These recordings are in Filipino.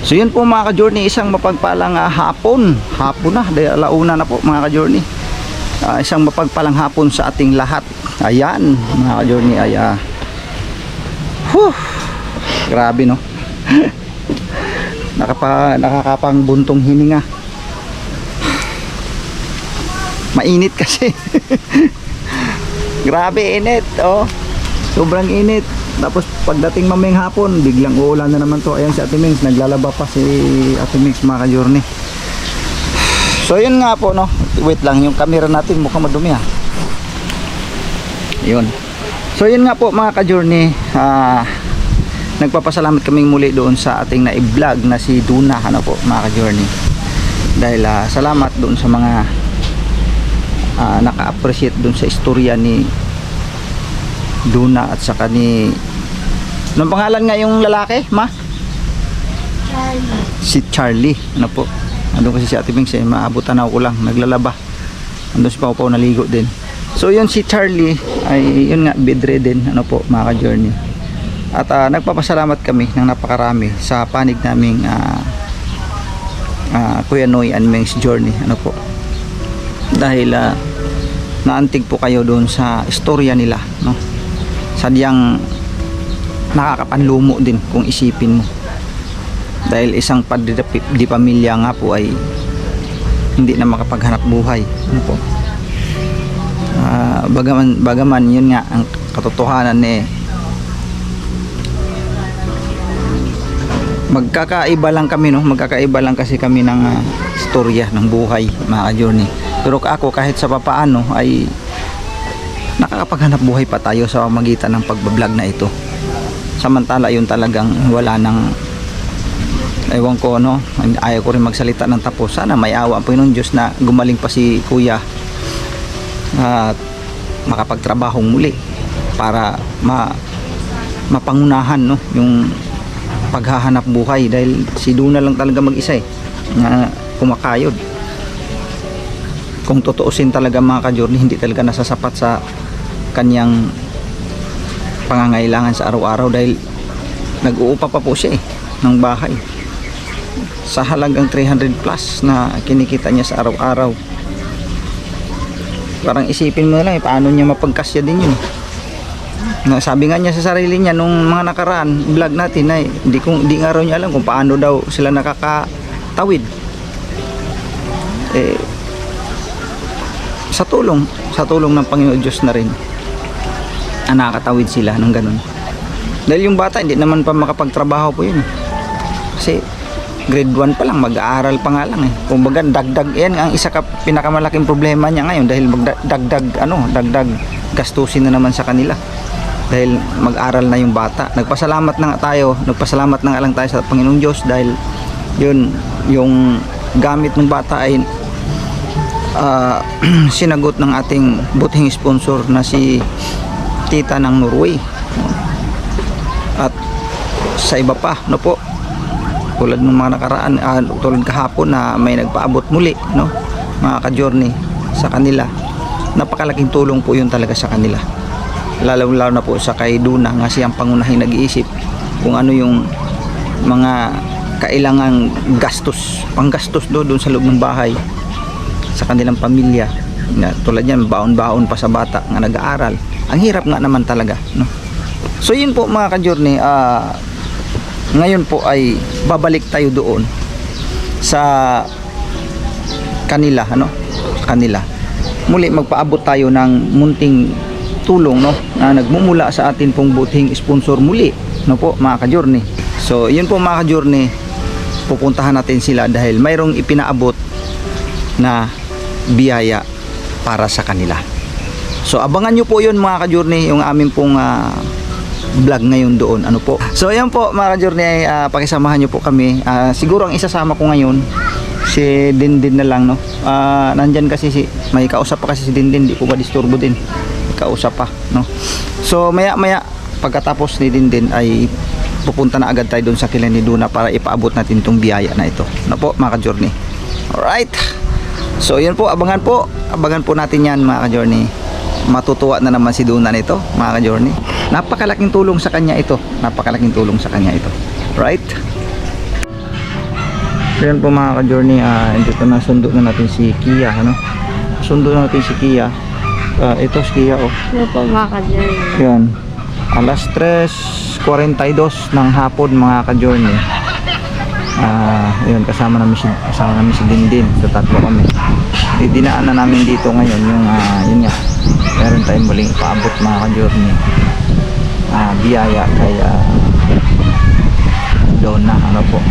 So yun po mga ka-journey, isang mapagpalang hapon na, dahil alauna na po mga ka-journey. Isang mapagpalang hapon sa ating lahat. Ayan mga ka-journey, ay grabe no. Nakakapang buntong hininga. Mainit kasi. Grabe init, oh. Sobrang init. Tapos pagdating mamayang hapon, biglang uulan na naman to. Ayan si Ate Mings, naglalaba pa si Ate Mings mga ka-journey. So yun nga po no. Wait lang, yung camera natin mukhang madumi ha. Yun. So yun nga po mga ka-journey, nagpapasalamat kaming muli doon sa ating na-vlog na si Duna, ano po mga ka-journey. Dahil salamat doon sa mga naka-appreciate doon sa istorya ni Duna at saka ni, anong pangalan nga yung lalaki, ma? Charlie. Si Charlie, ano po. Andun kasi si Ate Mings, maabutan ako lang, naglalaba. Andun si Pau Pau, naligo din. So yun si Charlie ay yun nga, bedridden, ano po mga ka-journey. At nagpapasalamat kami ng napakarami sa panig naming Kuya Noy and Mings journey, ano po. Dahil naantig po kayo doon sa istorya nila, no? Sadyang nakakapanlumo din kung isipin mo. Dahil isang di pamilya nga po ay hindi na makapaghanap buhay, ano po. Bagaman yun nga ang katotohanan magkakaiba lang kami, no? Magkakaiba lang kasi kami ng istorya ng buhay mga journey. Pero ako kahit sa papaano ay nakakapaghanap buhay pa tayo sa magitan ng pagbablog na ito. Samantala yun talagang wala nang, ewan ko no, ayaw ko rin magsalita ng tapos. Sana may awa ang Panginoon Diyos na gumaling pa si Kuya at makapagtrabahong muli para mapangunahan no yung paghahanap buhay, dahil si Duna lang talaga mag-isa na kumakayod. Kung tutuusin talaga mga ka-journey, hindi talaga nasasapat sa kanyang pangangailangan sa araw-araw, dahil nag-uupa pa po siya ng bahay sa halagang 300 plus na kinikita niya sa araw-araw. Parang isipin mo na lang paano niya mapagkasya din yun. Sabi nga niya sa sarili niya nung mga nakaraan vlog natin ay hindi nga raw niya alam kung paano daw sila nakakatawid. Sa tulong ng Panginoon Diyos na rin nakakatawid sila ng ganun. Dahil yung bata hindi naman pa makapagtrabaho po yun. Kasi grade 1 pa lang, mag-aaral pa nga lang Kumbaga dagdag yan ang isa pinakamalaking problema niya ngayon, dahil dagdag gastusin na naman sa kanila. Dahil mag-aral na yung bata. Nagpasalamat na nga lang tayo sa Panginoong Diyos, dahil yun yung gamit ng bata ay sinagot ng ating buting sponsor na si Tita ng Norway. At sa iba pa, no po, tulad ng mga nakaraan, tulad kahapon na may nagpaabot muli, no, mga ka-journey sa kanila. Napakalaking tulong po yun talaga sa kanila. Lalo na po sa kay Duna nga siyang pangunahing nag-iisip kung ano yung mga kailangang panggastos doon sa loob ng bahay sa kanilang pamilya. Tulad yan, baon-baon pa sa bata nga nag-aaral. Ang hirap nga naman talaga, no? So yun po mga ka-journey, ngayon po ay babalik tayo doon sa kanila, ano? Kanila. Muli magpaabot tayo ng munting tulong, no, na nagmumula sa atin pong buting sponsor muli, no po mga ka-journey. So yun po mga ka-journey, pupuntahan natin sila dahil mayroong ipinaabot na biyaya para sa kanila. So abangan nyo po yun mga ka-journey, yung aming pong vlog ngayon doon, ano po. So ayan po mga ka-journey, pakisamahan nyo po kami. Siguro ang isasama ko ngayon si Dindin na lang, no. Nandyan kasi may kausap pa kasi si Dindin, di po ba disturbo din, kausap pa, no. So maya pagkatapos ni Dindin ay pupunta na agad tayo doon sa kilay ni Duna para ipaabot natin itong biyaya na ito, no po mga ka-journey. Alright, so yun po, abangan po natin yan mga ka-journey. Matutuwa na naman si Duna nito mga ka-journey. Napakalaking tulong sa kanya ito, right. So yan po mga ka-journey, dito na sundo na natin si Kia, ano? Sundo na natin si Kia. Ito si Kia, oh. Ano po mga ka-journey? Yan. Alas 3:42 ng hapon mga ka-journey. Yun, kasama namin si Dindin. So tatlo kami. Dinaan na namin dito ngayon yung yun nga. Meron tayong muling paabot mga ka-journey. Biyaya kay Donna, ano po.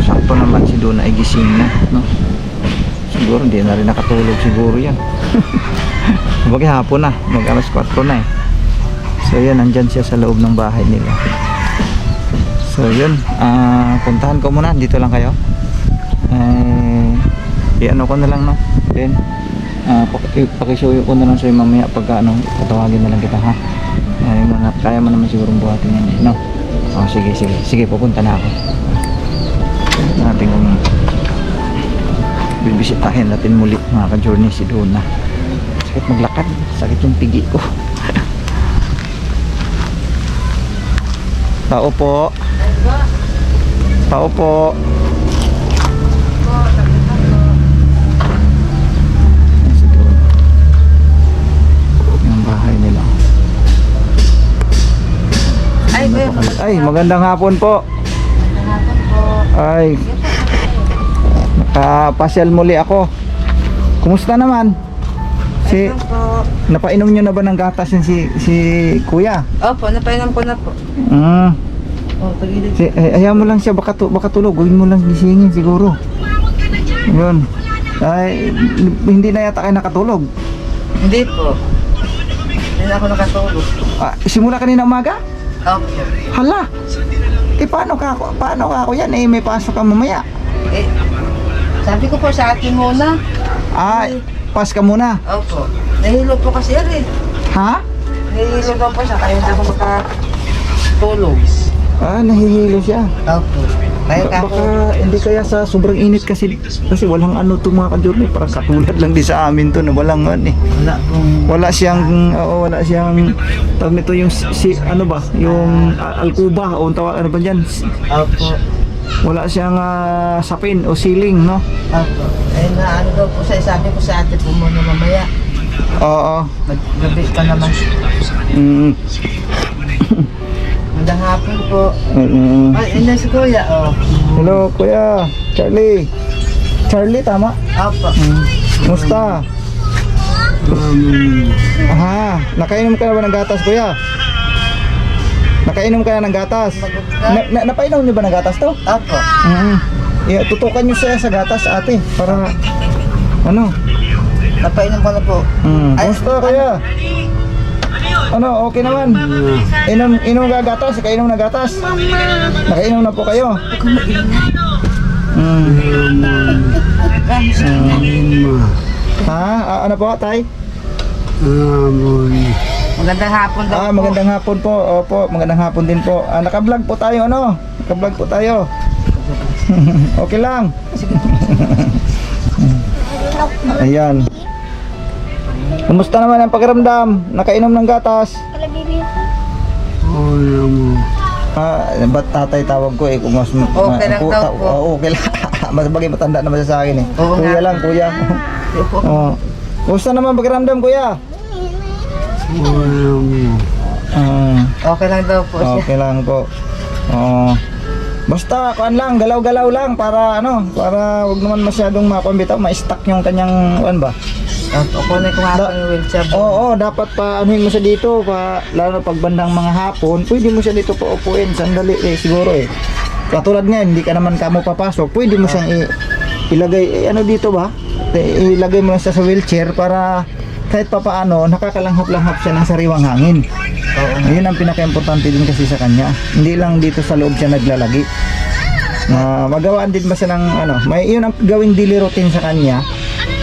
Sakto naman si Donna ay gising na, no? Siguro hindi na rin nakatulog siguro yan. Bagay hapon na, mag alas 4 na eh. So yan, nandyan siya sa loob ng bahay nila. So yun, puntahan ko muna, dito lang kayo. I-ano ko na lang, no? Then pakisuyo ko na lang sa'yo mamaya pagka ano, tatawagin na lang kita, ha? Kaya mo naman siguro buhatin yan, no? Sige, pupunta na ako. Natin kung bibisitahin natin muli mga ka-journey si Donna. Sakit maglakad, sakit yung pigi ko. Tao po. Yung bahay nila. Ay, magandang hapon po. Ay, nakapasyal muli ako. Kumusta naman? Napainom nyo na ba ng gatas yun si Kuya? Opo, napainom ko na po. Ayaw mo lang siya, baka tulog. Huwag mo lang gisingin siguro. Yun. Ay, hindi na yata kayo nakatulog. Hindi po. Hindi na ako nakatulog. Simula kanina umaga? Opo. Hala! Paano ka ako yan? May pasok ka mamaya. Sabi ko po sa atin muna. Pas ka muna. Opo. Nahilo po kasi yan eh. Ha? Nahilo daw po siya, kaya hindi ako makatulog. Nahihilo siya. Opo. Baka hindi kaya sa sobrang init kasi walang ano to mga ka-journey, parang katulad lang di sa amin to na walang ano eh. Wala siyang tawag nito yung ano ba, yung alkuba o tawag ano ba diyan? Opo. Wala siyang sapin o ceiling, no? Opo. Ano daw po siya, sabi ko sa ate po muna mamaya. Oo. Gabi pa naman. Magandang hapon po. Ay, si Kuya, oh. Hello, Kuya. Charlie, tama? Opo. Musta? Nakainom ka na ba ng gatas, Kuya? Nakainom ka na ng gatas? Napainom niyo ba ng gatas to? Opo. Tutukan niyo siya sa gatas, ate, para ano? Napainom ko na po. Musta, Kuya? Ano, okay naman? Inom ka gatas? Kainom na gatas? Nakainom na po kayo? Ano po, Tay? Magandang hapon daw po. Magandang hapon po. Opo, magandang hapon din po. Naka-vlog po tayo, ano? Naka-vlog po tayo. Okay lang. Ayan. Kumusta naman ang pakiramdam? Nakainom ng gatas? Ba't tatay tawag ko eh? Kung mas, okay lang daw po. Okay lang. Mas bagay matanda naman siya sa akin eh. Kuya lang, kuya. Kumusta naman pakiramdam, kuya? Okay lang daw po siya. Okay lang po. Basta kuan lang, galaw-galaw lang para wag naman masyadong makumbitaw, ma-stack yung kanyang ba? Ako na kung ako yung wheelchair. Oo, dapat pa anuhin mo siya dito, lalo pag bandang mga hapon, pwede mo siya dito paupuin sandali siguro eh. Katulad ngayon, hindi ka naman kamo papasok, pwede mo siyang ilagay dito ba? Ilagay mo lang siya sa wheelchair para kahit pa paano nakakalanghap-langhap siya ng sariwang hangin. Yun ang pinaka-importante din kasi sa kanya. Hindi lang dito sa loob siya naglalagi. Magawaan din ba siya ng yun ang gawing daily routine sa kanya.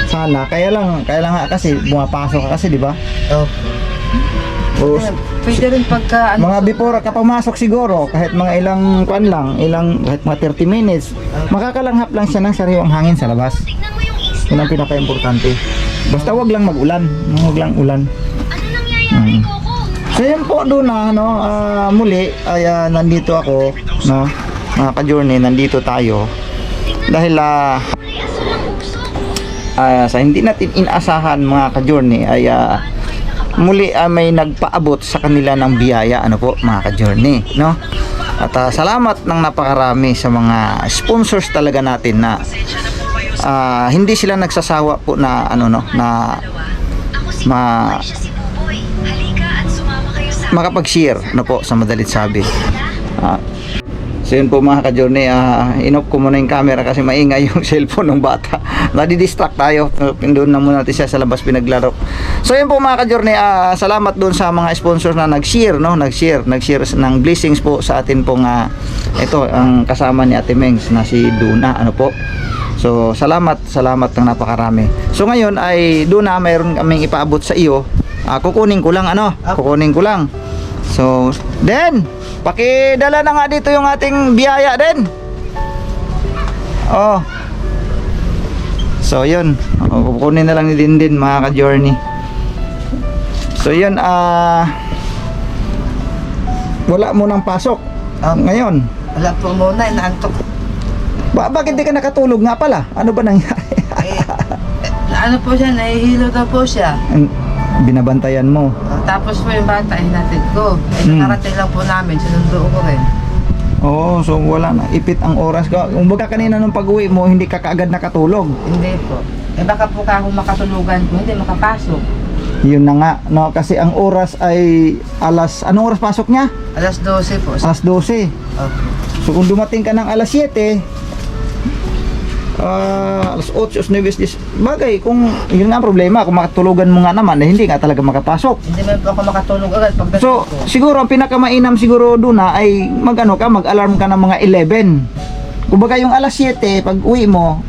Sana, kaya lang kasi bumapasok ka kasi, di ba? Pwede rin pagka mga before ka pumasok siguro, kahit mga kahit mga 30 minutes, makakalanghap lang siya ng sariwang hangin sa labas. Yun ang pinaka-importante. Basta wag lang mag-ulan, wag lang ulan. So yun po doon muli ay nandito ako, mga ka-journey, nandito tayo. Dahil sa hindi natin inaasahan mga ka-journey ay muli may nagpaabot sa kanila ng biyaya, ano po mga ka-journey, no? At salamat ng napakarami sa mga sponsors talaga natin na hindi sila nagsasawa po na ano no na makapag-share, ano po, sa madalit sabi. So yun po mga ka-journey, in-off ko muna yung camera kasi maingay yung cellphone ng bata. Nadi-distract tayo. Doon na muna natin siya sa labas pinaglaro. So yun po mga ka-journey, salamat doon sa mga sponsors na nag-share, no? Nag-share ng blessings po sa atin pong ito, ang kasama ni Ate Mengs na si Duna, ano po. So salamat ng napakarami. So ngayon ay Duna, mayroon kaming ipaabot sa iyo. Kukunin ko lang So then pakidala na nga dito yung ating biyaya din. Oh. So yun, kukunin na lang ni Dindin mga ka-journey. So yun, wala mo nang pasok ngayon. Wala po muna, inaantok. Bakit di ka nakatulog nga pala? Ano ba nangyari? Ano po siya, nahihilo daw po siya. Binabantayan mo. Tapos po yung bata, hinatid ko. Nakarating lang po namin, sinundo ko rin. Oo, so wala na. Ipit ang oras ka. Kumbaga kanina nung pag-uwi mo, hindi ka kaagad nakatulog. Hindi po. Baka po ako makatulugan ko, hindi makapasok. Yun na nga, no? Kasi ang oras ay anong oras pasok niya? Alas 12 po. Alas 12. Opo. So kung dumating ka ng alas 7, alas 8, alas 9, 10, bagay, kung yun nga ang problema, kung makatulugan mo nga naman, hindi nga talaga makapasok. Hindi man po ako makatulog agad pagdating So, ko. siguro ang pinakamainam siguro doon ay mag-alarm ka ng mga 11. Kumbaga yung alas 7, pag uwi mo,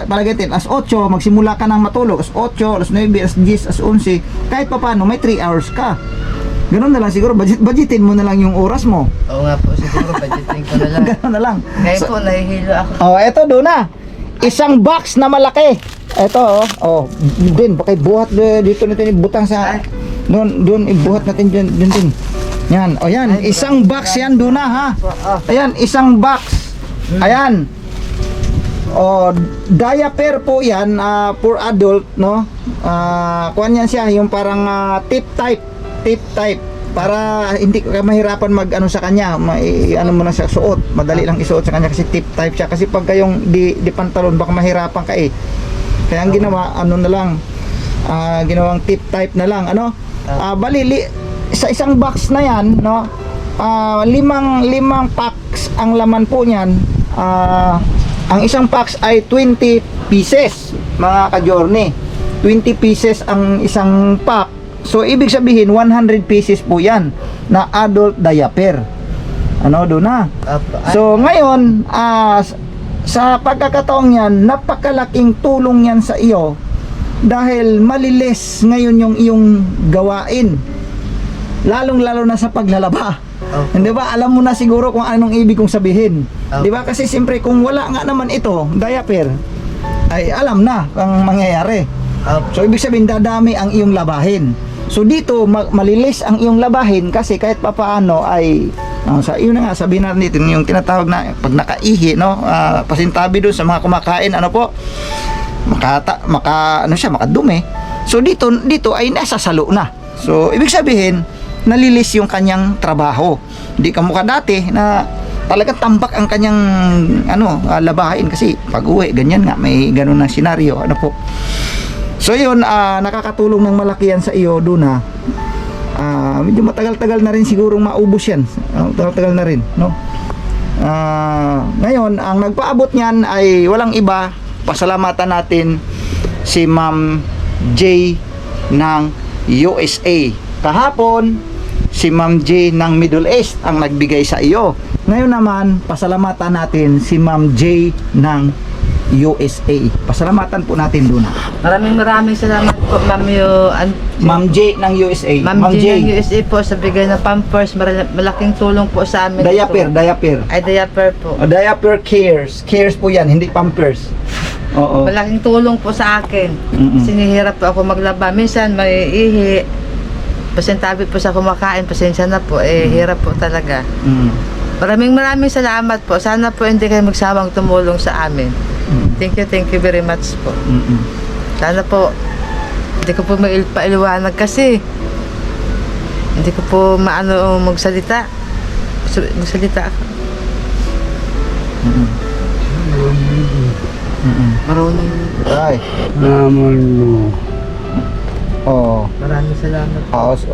palagay natin, alas 8, magsimula ka nang matulog, alas 8, alas 9, alas 10, alas 11, kahit pa paano, may 3 hours ka. Ganun na lang siguro, budgetin mo na lang yung oras mo. Oo nga po, siguro budgeting ko na lang. Ganun na lang. Ngayon po, nahihilo ako. Oh, eto doon na. Isang box na malaki. Eto, oh. Din, baka ibuhat dito natin ibutang sa doon ibuhat natin din. Yan, oh yan, isang box yan doon na ha. Ayan, isang box. Ayan. Oh, diaper po yan for adult, no? Kuan yan siya, yung parang tip type para hindi ka mahirapan mag-ano sa kanya, ano mo na siya suot, madali lang isuot sa kanya kasi tip type siya, kasi pag kayong di pantalon baka mahirapan ka kaya ang ginawa na lang, ginawang tip type na lang, bali sa isang box na yan, no, limang packs ang laman po niyan. Ang isang packs ay 20 pieces mga ka-journey, 20 pieces ang isang pack. So ibig sabihin 100 pieces po yan na adult diaper. Doon na. So ngayon, sa pagkakataong yan, napakalaking tulong yan sa iyo dahil malilis ngayon yung iyong gawain, lalong-lalo na sa paglalaba. Hindi ba? Alam mo na siguro kung anong ibig kong sabihin. Di ba? Kasi siyempre kung wala nga naman ito, diaper, ay alam na ang mangyayari. So ibig sabihin dadami ang iyong labahin. So dito malilis ang iyong labahin kasi kahit papaano ay sa iyo na nga, sabihin natin yung tinatawag na pag nakaihi, no, pasintabi doon sa mga kumakain, makadumi. So dito ay nasasalo na. So ibig sabihin nalilis yung kanyang trabaho. Hindi ka mukha dati na talagang tambak ang kanyang labahin kasi pag-uwi ganyan nga, may ganun na senaryo, po. So yun, nakakatulong ng malaki yan sa iyo doon na medyo matagal-tagal na rin sigurong maubos yan. Tagal-tagal na rin, no? Ngayon, ang nagpaabot niyan ay walang iba, pasalamatan natin si Ma'am J ng USA. Kahapon, si Ma'am J ng Middle East ang nagbigay sa iyo. Ngayon naman, pasalamatan natin si Ma'am J ng USA. Pasalamatan po natin doon. Maraming salamat po, Ma'am J ng USA. Ma'am J ng USA po sa bigay ng Pampers. Malaking tulong po sa amin. Diaper. Ay, diaper po. Diaper cares. Cares po yan, hindi Pampers. Oo. Malaking tulong po sa akin. Sinihirap po ako maglaba. Minsan may ihi. Pasintabi po sa kumakain. Pasensya na po. Hirap po talaga. Maraming salamat po. Sana po hindi kayo magsawang tumulong sa amin. Thank you very much po. Sana po, hindi ko po mailiwanag kasi hindi ko po maano magsalita. Magsalita ako. Marunong. Ay. Naman mo. Oo. Maraming salamat.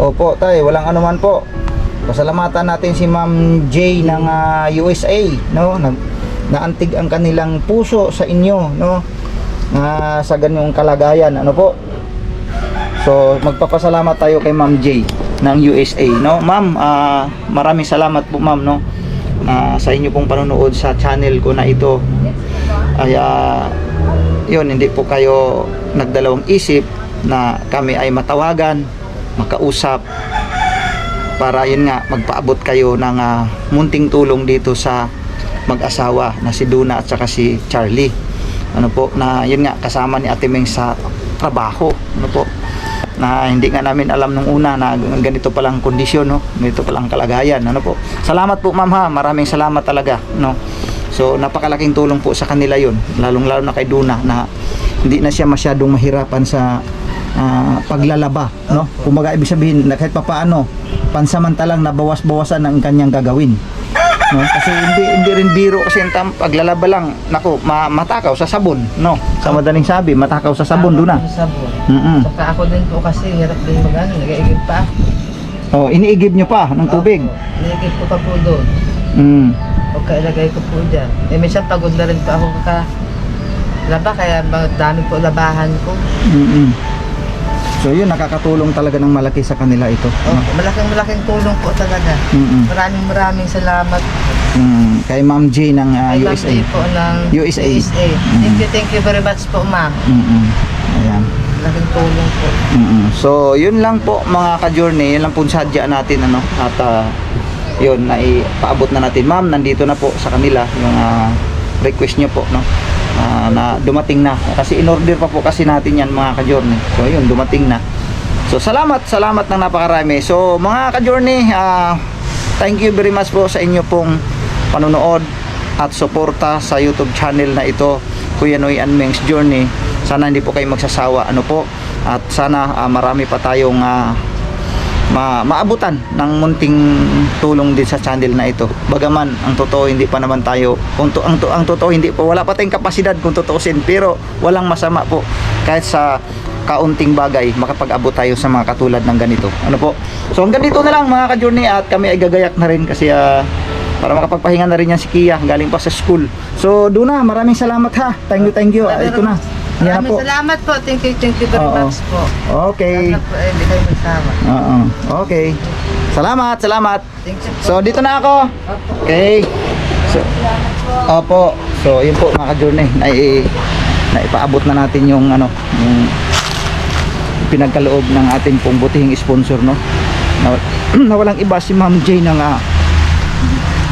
Opo, tay, walang anuman po. Pasalamatan natin si Ma'am J ng USA, no? Naantig ang kanilang puso sa inyo, no? Sa ganyong kalagayan, ano po? So, magpapasalamat tayo kay Ma'am J ng USA, no? Ma'am, maraming salamat po, ma'am, no? Sa inyo pong panonood sa channel ko na ito. Ay, yun, hindi po kayo nagdalawang isip na kami ay matawagan, makausap, para yun nga, magpaabot kayo ng munting tulong dito sa mag-asawa na si Duna at saka si Charlie. Ano po, na yun nga, kasama ni Ate Meng sa trabaho. Ano po, na hindi nga namin alam nung una na ganito palang kondisyon, no? Ganito palang kalagayan. Ano po, salamat po, ma'am, ha, maraming salamat talaga, no? So napakalaking tulong po sa kanila yun, lalong lalo na kay Duna, na hindi na siya masyadong mahirapan sa paglalaba, no? Kumbaga ibig sabihin na kahit papaano pansamantalang nabawas-bawasan ang kanyang gagawin, no? Kasi hindi rin biro kasi yung paglalaba lang, nako, matakaw sa sabon, no? Sa madaling sabi, matakaw sa sabon, Duna. Sa sabon. Saka ako din po kasi hirap din magano, nag-iigib pa ako. Oh, iniigib nyo pa ng tubig. Iniigib ko pa po doon. Pagka ilagay ko po dyan. Minsan pagod na rin po ako laba, kaya dami po labahan ko. So yun, nakakatulong talaga ng malaki sa kanila ito. Malaking tulong po talaga. Maraming salamat. Kay Ma'am J ng USA. Ma'am J po ng USA. Thank you very much po, ma'am. Ayan. Malaking tulong po. So yun lang po mga ka-journey, yun lang po sadya natin, ano, at yun, naipaabot na natin. Ma'am, nandito na po sa kanila yung request nyo po, no? Na dumating na. Kasi in-order pa po kasi natin yan, mga ka-journey. So yun, dumating na. So salamat ng napakarami. So mga ka-journey, thank you very much po sa inyo pong panonood at suporta sa YouTube channel na ito, Kuya Noy and Meng's Journey. Sana hindi po kayo magsasawa, ano po, at sana marami pa tayong maabutan ng munting tulong din sa channel na ito. Bagaman ang totoo hindi pa naman tayo, ang totoo hindi po, wala pa tayong kapasidad kung tutuusin, pero walang masama po kahit sa kaunting bagay makapag-abot tayo sa mga katulad ng ganito, ano po. So hanggang dito na lang mga ka-journey, at kami ay gagayak na rin kasi para makapagpahinga na rin yan si Kia, galing pa sa school. So Duna, maraming salamat, ha. Thank you. Ito na. Yan Maraming salamat po. Thank you very much po. Okay. Sana po, hindi kayo magsama. Okay. Salamat. Thank you po. So dito na ako. Okay. So, opo. So yun po mga ka-journey, naipaabot na natin yung yung pinagkaloob ng ating pong butihing sponsor, no? Na walang iba si Ma'am J ng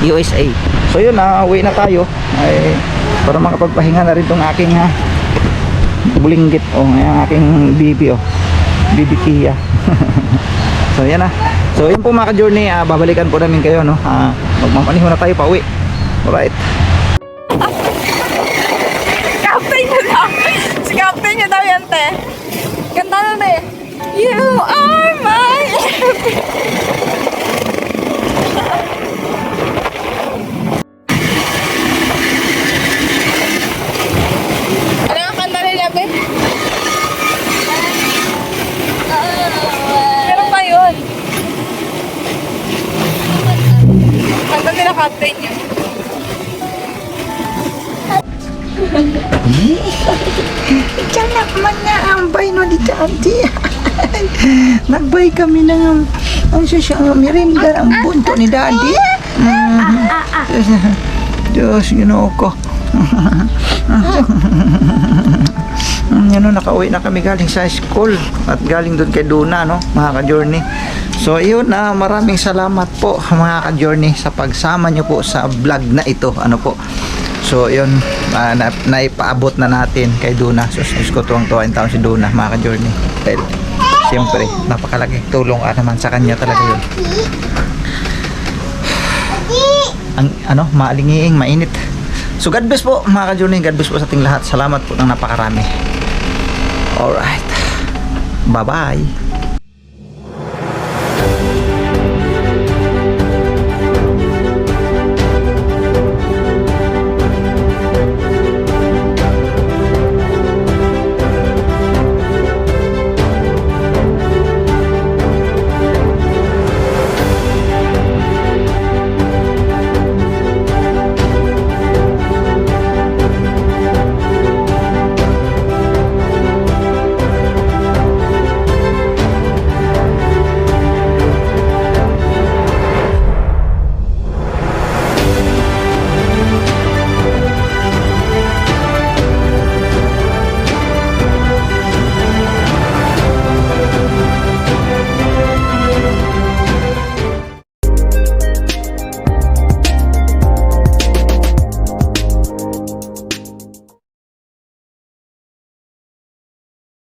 USA. So yun, uwi na tayo para makapagpahinga na rin tong aking bulinggit, yung aking bibi, bibi Kia. So yan na. So yun po mga ka-journey, babalikan po namin kayo, no? Magmamaniho na tayo pa uwi. Alright. Captain nyo daw. Si Captain nyo daw yan, te. Ganda na, te. You are my everything. Ano ang kanta nila, be? Meron pa yun. Kanta nila, Captain nyo. Diyan naman nga ang bay no dito, auntie. Nagbay kami ng ang susyang merinda ang bunto ni daddy. Diyos, ginoo ko. Nakauwi na kami galing sa school at galing doon kay Duna, no, mga ka-journey. So yun, maraming salamat po mga ka-journey sa pagsama nyo po sa vlog na ito, ano po. So yun, naipaabot na natin kay Duna. So ko tuwang-tuwa yung taon si Duna, mga ka-journey. Dahil siyempre napakalaking tulong naman sa kanya talaga yun. ang ano, maalingiing, mainit. So God bless po mga ka-journey, God bless po sa ating lahat. Salamat po ng napakarami. Alright. Bye-bye.